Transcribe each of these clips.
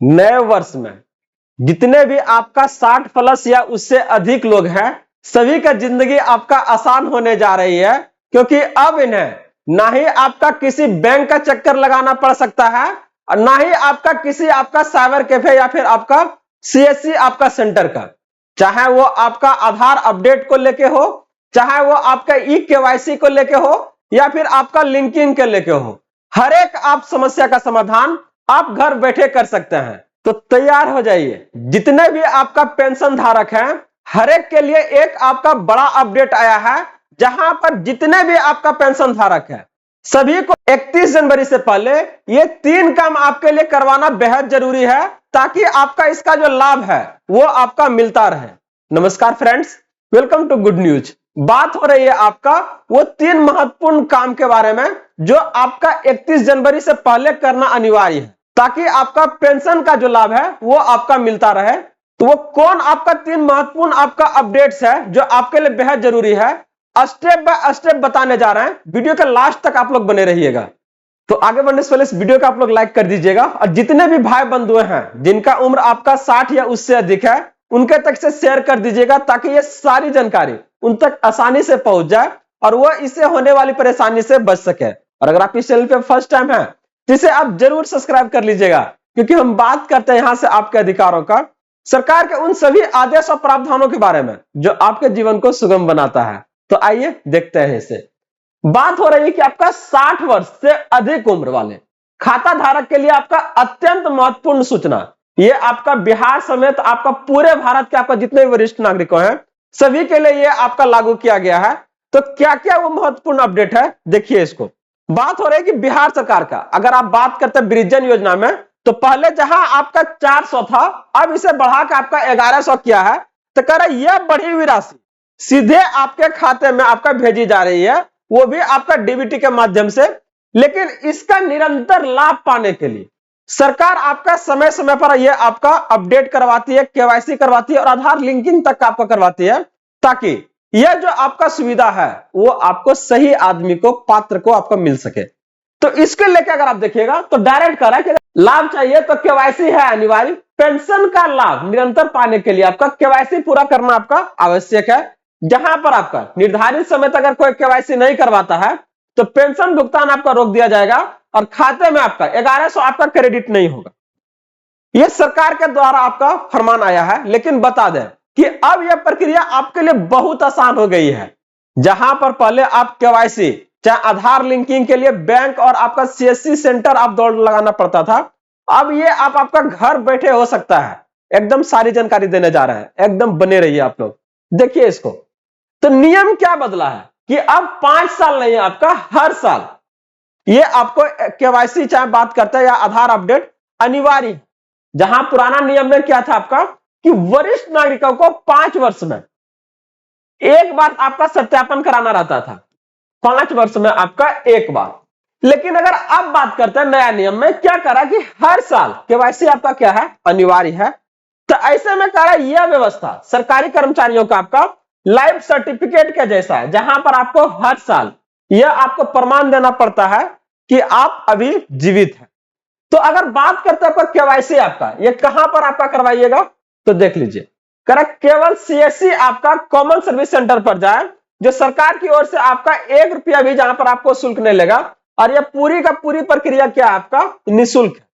नए वर्ष में जितने भी आपका 60 प्लस या उससे अधिक लोग हैं, सभी का जिंदगी आपका आसान होने जा रही है, क्योंकि अब इन्हें ना ही आपका किसी बैंक का चक्कर लगाना पड़ सकता है और ना ही आपका किसी आपका साइबर कैफे या फिर आपका सीएससी आपका सेंटर का, चाहे वो आपका आधार अपडेट को लेके हो, चाहे वो आपका ई केवाईसी को लेके हो या फिर आपका लिंकिंग के लेके हो, हर एक आप समस्या का समाधान आप घर बैठे कर सकते हैं। तो तैयार हो जाइए, जितने भी आपका पेंशन धारक हैं, हर एक के लिए एक आपका बड़ा अपडेट आया है, जहां पर जितने भी आपका पेंशन धारक है सभी को 31 जनवरी से पहले ये 3 काम आपके लिए करवाना बेहद जरूरी है, ताकि आपका इसका जो लाभ है वो आपका मिलता रहे। नमस्कार friends, welcome to good news. बात हो रही है आपका वो 3 महत्वपूर्ण काम के बारे में जो आपका 31 जनवरी से पहले करना अनिवार्य है, ताकि आपका पेंशन का जो लाभ है वो आपका मिलता रहे। तो वो कौन आपका 3 महत्वपूर्ण आपका अपडेट्स है जो आपके लिए बेहद जरूरी है, स्टेप बाय स्टेप बताने जा रहे हैं। वीडियो के लास्ट तक आप लोग बने रहिएगा। तो आगे बढ़ने से पहले इस वीडियो को आप लोग लाइक कर दीजिएगा और जितने भी भाई बंधु हैं जिनका उम्र आपका 60 या उससे अधिक है उनके तक से शेयर कर दीजिएगा, ताकि ये सारी जानकारी उन तक आसानी से पहुंच जाए और वो इससे होने वाली परेशानी से बच सके। और अगर आप इस चैनल पे फर्स्ट टाइम है तो इसे आप जरूर सब्सक्राइब कर लीजिएगा, क्योंकि हम बात करते हैं यहां से आपके अधिकारों का, सरकार के उन सभी आदेश और प्रावधानों के बारे में जो आपके जीवन को सुगम बनाता है। तो आइए देखते हैं इसे। बात हो रही है कि आपका 60 वर्ष से अधिक उम्र वाले खाता धारक के लिए आपका अत्यंत महत्वपूर्ण सूचना, ये आपका बिहार समेत आपका पूरे भारत के आपका जितने वरिष्ठ नागरिकों हैं सभी के लिए ये आपका लागू किया गया है। तो क्या क्या वो महत्वपूर्ण अपडेट है, देखिए इसको। बात हो रही है कि बिहार सरकार का अगर आप बात करते हैं वृद्धजन योजना में, तो पहले जहां आपका 400 था, अब इसे बढ़ा के आपका 1100 किया है। तो कह रहा यह बढ़ी हुई राशि सीधे आपके खाते में आपका भेजी जा रही है, वो भी आपका डीबीटी के माध्यम से। लेकिन इसका निरंतर लाभ पाने के लिए सरकार आपका समय समय पर यह आपका अपडेट करवाती है, केवाईसी करवाती है और आधार लिंकिंग तक आपका करवाती है, ताकि यह जो आपका सुविधा है वो आपको सही आदमी को, पात्र को आपको मिल सके। तो इसके लेकर अगर आप देखिएगा तो डायरेक्ट कह रहा है कि लाभ चाहिए तो केवाईसी है अनिवार्य। पेंशन का लाभ निरंतर पाने के लिए आपका केवाईसी पूरा करना आपका आवश्यक है। जहां पर आपका निर्धारित समय तक अगर कोई केवाईसी नहीं करवाता है तो पेंशन भुगतान आपका रोक दिया जाएगा और खाते में आपका 1100 आपका क्रेडिट नहीं होगा। यह सरकार के द्वारा आपका फरमान आया है। लेकिन बता दें कि अब यह प्रक्रिया आपके लिए बहुत आसान हो गई है। जहां पर पहले आप केवाईसी चाहे आधार लिंकिंग के लिए बैंक और आपका सीएससी सेंटर आप दौड़ लगाना पड़ता था, अब ये आप आपका घर बैठे हो सकता है। एकदम सारी जानकारी देने जा रहे हैं, एकदम बने रहिए आप लोग। देखिए इसको। तो नियम क्या बदला है कि अब 5 साल नहीं, आपका हर साल ये आपको केवाईसी चाहे बात करते हैं या आधार अपडेट अनिवार्य है। जहां पुराना नियम में क्या था आपका कि वरिष्ठ नागरिकों को 5 वर्ष में एक बार आपका सत्यापन कराना रहता था, 5 वर्ष में आपका एक बार। लेकिन अगर अब बात करते हैं नया नियम में, क्या करा कि हर साल केवाईसी आपका क्या है, अनिवार्य है। तो ऐसे में करा यह व्यवस्था सरकारी कर्मचारियों का आपका लाइफ सर्टिफिकेट के जैसा है, जहां पर आपको हर साल यह आपको प्रमाण देना पड़ता है कि आप अभी जीवित हैं। तो अगर बात करते हैं केवाईसी आपका ये कहां पर आपका करवाइएगा, तो देख लीजिए। करेक्ट, केवल सीएससी आपका कॉमन सर्विस सेंटर पर जाए, जो सरकार की ओर से आपका 1 रुपया भी जहां पर आपको शुल्क नहीं लेगा, और यह पूरी का पूरी प्रक्रिया क्या आपका निःशुल्क है।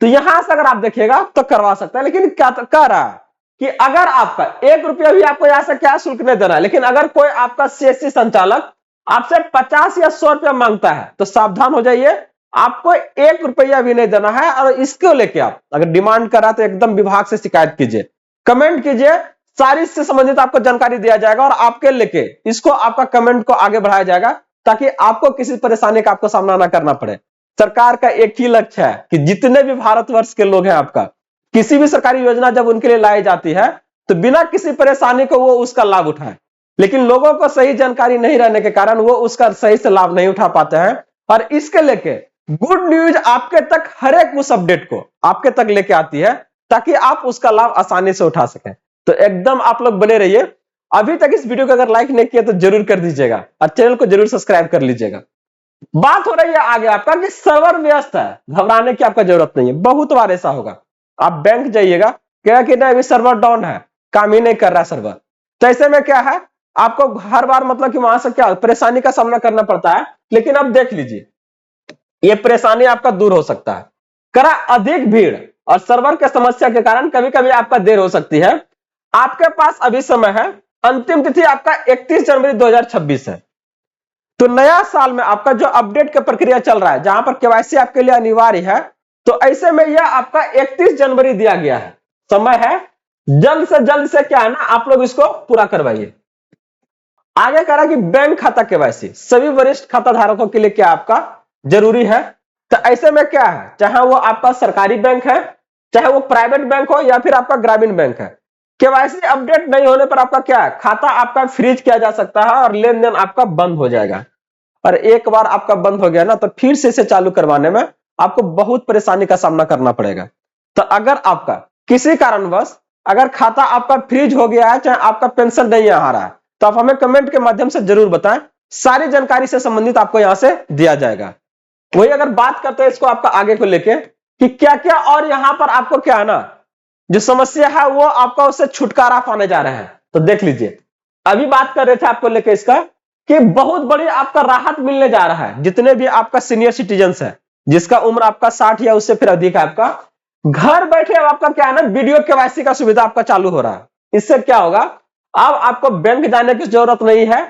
तो यहां से अगर आप देखिएगा तो करवा सकता है। लेकिन क्या कह रहा है कि अगर आपका 1 रुपया भी आपको यहां से क्या शुल्क नहीं देना है, लेकिन अगर कोई आपका सीएससी संचालक आपसे 50 या 100 रुपया मांगता है तो सावधान हो जाइए, आपको 1 रुपया भी नहीं देना है। और इसको लेके आप अगर डिमांड करा तो एकदम विभाग से शिकायत कीजिए, कमेंट कीजिए, सारी इससे संबंधित आपको जानकारी दिया जाएगा और आपके लेके इसको आपका कमेंट को आगे बढ़ाया जाएगा, ताकि आपको किसी परेशानी का आपको सामना ना करना पड़े। सरकार का एक ही लक्ष्य है कि जितने भी भारतवर्ष के लोग हैं आपका, किसी भी सरकारी योजना जब उनके लिए लाई जाती है तो बिना किसी परेशानी को वो उसका लाभ उठाए। लेकिन लोगों को सही जानकारी नहीं रहने के कारण वो उसका सही से लाभ नहीं उठा पाते हैं। और इसके लेके गुड न्यूज आपके तक हर एक उस अपडेट को आपके तक लेके आती है, ताकि आप उसका लाभ आसानी से उठा सकें। तो एकदम आप लोग बने रहिए। अभी तक इस वीडियो को अगर लाइक नहीं किया तो जरूर कर दीजिएगा और चैनल को जरूर सब्सक्राइब कर लीजिएगा। बात हो रही है आगे आपका कि सर्वर व्यस्त है, घबराने की आपका जरूरत नहीं है। बहुत बार ऐसा होगा, आप बैंक जाइएगा, कहेगा कि नहीं अभी सर्वर डाउन है, काम ही नहीं कर रहा सर्वर। तो ऐसे में क्या है, आपको हर बार मतलब कि वहां से क्या परेशानी का सामना करना पड़ता है। लेकिन अब देख लीजिए, ये परेशानी आपका दूर हो सकता है। करा अधिक भीड़ और सर्वर के समस्या के कारण कभी कभी आपका देर हो सकती है। आपके पास अभी समय है, अंतिम तिथि आपका 31 जनवरी 2026 है। तो नया साल में आपका जो अपडेट का प्रक्रिया चल रहा है, जहां पर केवाईसी आपके लिए अनिवार्य है, तो ऐसे में यह आपका 31 जनवरी दिया गया है, समय है। जल्द से जल्द से क्या है ना, आप लोग इसको पूरा करवाइए। आगे कह रहा है कि बैंक खाता केवाईसी सभी वरिष्ठ खाता धारकों के लिए क्या आपका जरूरी है। तो ऐसे में क्या है, चाहे वो आपका सरकारी बैंक है, चाहे वो प्राइवेट बैंक हो या फिर आपका ग्रामीण बैंक है, केवाईसी अपडेट नहीं होने पर आपका क्या है, खाता आपका फ्रीज किया जा सकता है और लेन देन आपका बंद हो जाएगा। और एक बार आपका बंद हो गया ना, तो फिर से इसे चालू करवाने में आपको बहुत परेशानी का सामना करना पड़ेगा। तो अगर आपका किसी कारणवश अगर खाता आपका फ्रीज हो गया है, चाहे आपका पेंशन नहीं आ रहा है, तो आप हमें कमेंट के माध्यम से जरूर बताएं। सारी जानकारी से संबंधित आपको यहां से दिया जाएगा। वही अगर बात करते हैं इसको आपका आगे को लेके कि क्या क्या और यहां पर आपको क्या है ना, जो समस्या है वो आपका उससे छुटकारा पाने जा रहे हैं। तो देख लीजिए, अभी बात कर रहे थे आपको लेके इसका कि बहुत बड़ी आपका राहत मिलने जा रहा है। जितने भी आपका सीनियर सिटीजन्स है, जिसका उम्र आपका 60 या उससे फिर अधिक है, आपका घर बैठे अब आपका क्या है ना, वीडियो केवाईसी का सुविधा आपका चालू हो रहा है। इससे क्या होगा, अब आपको बैंक जाने की जरूरत नहीं है।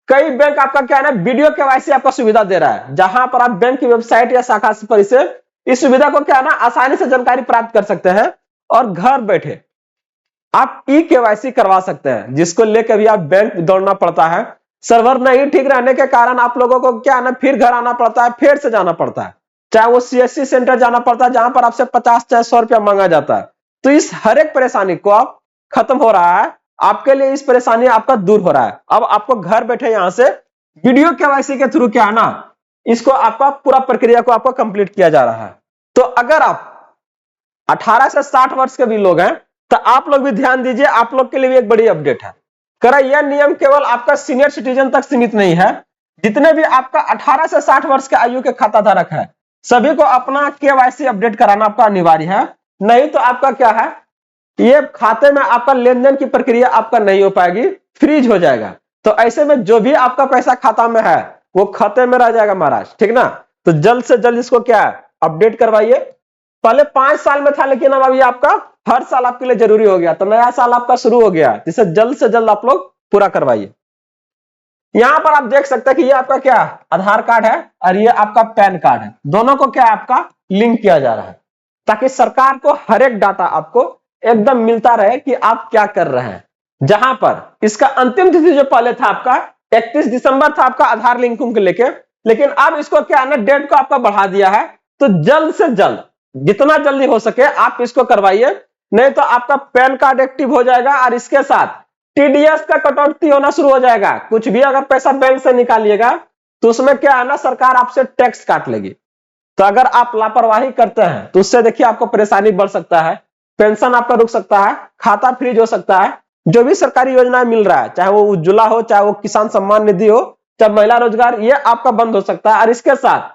कई बैंक आपका क्या है ना, वीडियो केवाईसी आपका सुविधा दे रहा है, जहां पर आप बैंक की वेबसाइट या शाखा पर इसे इस सुविधा को क्या है ना, आसानी से जानकारी प्राप्त कर सकते हैं और घर बैठे आप ई केवाईसी करवा सकते हैं, जिसको लेकर भी आप बैंक दौड़ना पड़ता है। सर्वर नहीं ठीक रहने के कारण आप लोगों को क्या है ना, फिर घर आना पड़ता है, फिर से जाना पड़ता है, चाहे वो सीएससी सेंटर जाना पड़ता है, जहां पर आपसे 50 चाहे 100 रुपया मांगा जाता है। तो इस हर एक परेशानी को आप खत्म हो रहा है, आपके लिए इस परेशानी आपका दूर हो रहा है। अब आपको घर बैठे यहां से वीडियो केवाईसी के थ्रू क्या है ना, इसको आपका पूरा प्रक्रिया को आपको कंप्लीट किया जा रहा है। तो अगर आप 18 से 60 वर्ष के भी लोग हैं, तो आप लोग भी ध्यान दीजिए, आप लोग के लिए भी एक बड़ी अपडेट है। करा यह नियम केवल आपका सीनियर सिटीजन तक सीमित नहीं है। जितने भी आपका 18 से 60 वर्ष के आयु के खाता धारक है, सभी को अपना केवाईसी अपडेट कराना आपका अनिवार्य है। नहीं तो आपका क्या है, ये खाते में आपका लेन देन की प्रक्रिया आपका नहीं हो पाएगी, फ्रीज हो जाएगा। तो ऐसे में जो भी आपका पैसा खाता में है वो खाते में रह जाएगा महाराज, ठीक ना। तो जल्द से जल्द इसको क्या है, अपडेट करवाइए। पहले 5 साल में था, लेकिन अब अभी आपका हर साल आपके लिए जरूरी हो गया। तो नया साल आपका शुरू हो गया, जिसे जल्द से जल्द आप लोग पूरा करवाइए। यहां पर आप देख सकते हैं कि ये आपका क्या आधार कार्ड है और ये आपका पैन कार्ड है, दोनों को क्या आपका लिंक किया जा रहा है, ताकि सरकार को हर एक डाटा आपको एकदम मिलता रहे कि आप क्या कर रहे हैं। जहां पर इसका अंतिम तिथि जो पहले था आपका 31 दिसंबर था आपका आधार लिंकिंग को लेके, लेकिन अब इसको क्या है ना, डेट को आपका बढ़ा दिया है। तो जल्द से जल्द, जितना जल्दी हो सके आप इसको करवाइए, नहीं तो आपका पैन कार्ड एक्टिव हो जाएगा और इसके साथ टीडीएस का कटौती होना शुरू हो जाएगा। कुछ भी अगर पैसा बैंक से निकालिएगा तो उसमें क्या है ना, सरकार आपसे टैक्स काट लेगी। तो अगर आप लापरवाही करते हैं तो उससे देखिए आपको परेशानी बढ़ सकता है, पेंशन आपका रुक सकता है, खाता फ्रीज हो सकता है। जो भी सरकारी योजनाएं मिल रहा है, चाहे वो उज्ज्वला हो, चाहे वो किसान सम्मान निधि हो, चाहे महिला रोजगार, ये आपका बंद हो सकता है। और इसके साथ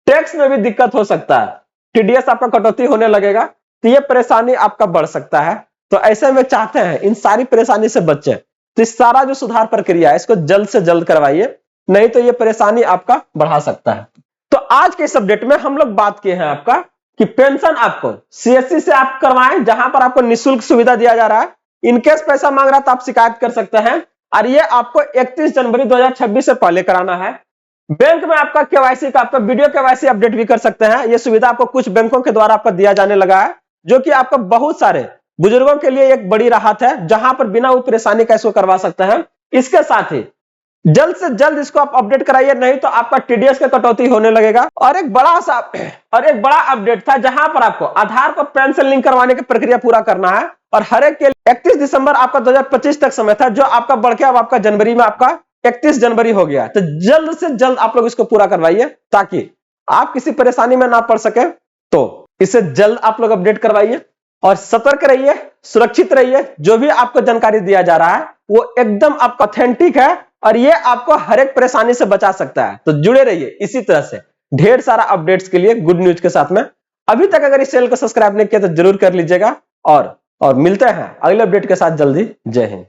टैक्स में भी दिक्कत हो सकता है, टीडीएस आपका कटौती होने लगेगा, तो ये परेशानी आपका बढ़ सकता है। तो ऐसे में चाहते हैं इन सारी परेशानी से बचे, तो इस सारा जो सुधार प्रक्रिया है इसको जल्द से जल्द करवाइए, नहीं तो ये परेशानी आपका बढ़ा सकता है। तो आज के इस अपडेट में हम लोग बात किए हैं आपका कि पेंशन आपको सीएससी से आप करवाएं, जहां पर आपको निःशुल्क सुविधा दिया जा रहा है। इनकेस पैसा मांग रहा है तो आप शिकायत कर सकते हैं, और ये आपको 31 जनवरी 2026 से पहले कराना है। बैंक में आपका केवाईसी का आपका वीडियो केवाईसी अपडेट भी कर सकते हैं। यह सुविधा आपको कुछ बैंकों के द्वारा आपको दिया जाने लगा है, जो कि आपका बहुत सारे बुजुर्गों के लिए एक बड़ी राहत है, जहां पर बिना वो परेशानी का इसको करवा सकते हैं। इसके साथ ही जल्द से जल्द इसको आप अपडेट कराइए, नहीं तो आपका टीडीएस का कटौती होने लगेगा। और एक बड़ा अपडेट था, जहां पर आपको आधार को पैन से लिंक करवाने की प्रक्रिया पूरा करना है, और हर एक के 31 दिसंबर आपका 2025 तक समय था, जो आपका बढ़ के अब आपका जनवरी में आपका 31 जनवरी हो गया। तो जल्द से जल्द आप लोग इसको पूरा करवाइए, ताकि आप किसी परेशानी में ना पड़ सके। तो इसे जल्द आप लोग अपडेट करवाइए और सतर्क रहिए, सुरक्षित रहिए। जो भी आपको जानकारी दिया जा रहा है वो एकदम आपका ऑथेंटिक है, और ये आपको हर एक परेशानी से बचा सकता है। तो जुड़े रहिए इसी तरह से ढेर सारा अपडेट्स के लिए गुड न्यूज के साथ में। अभी तक अगर इस चैनल को सब्सक्राइब नहीं किया तो जरूर कर लीजिएगा और मिलते हैं अगले अपडेट के साथ जल्दी। जय हिंद।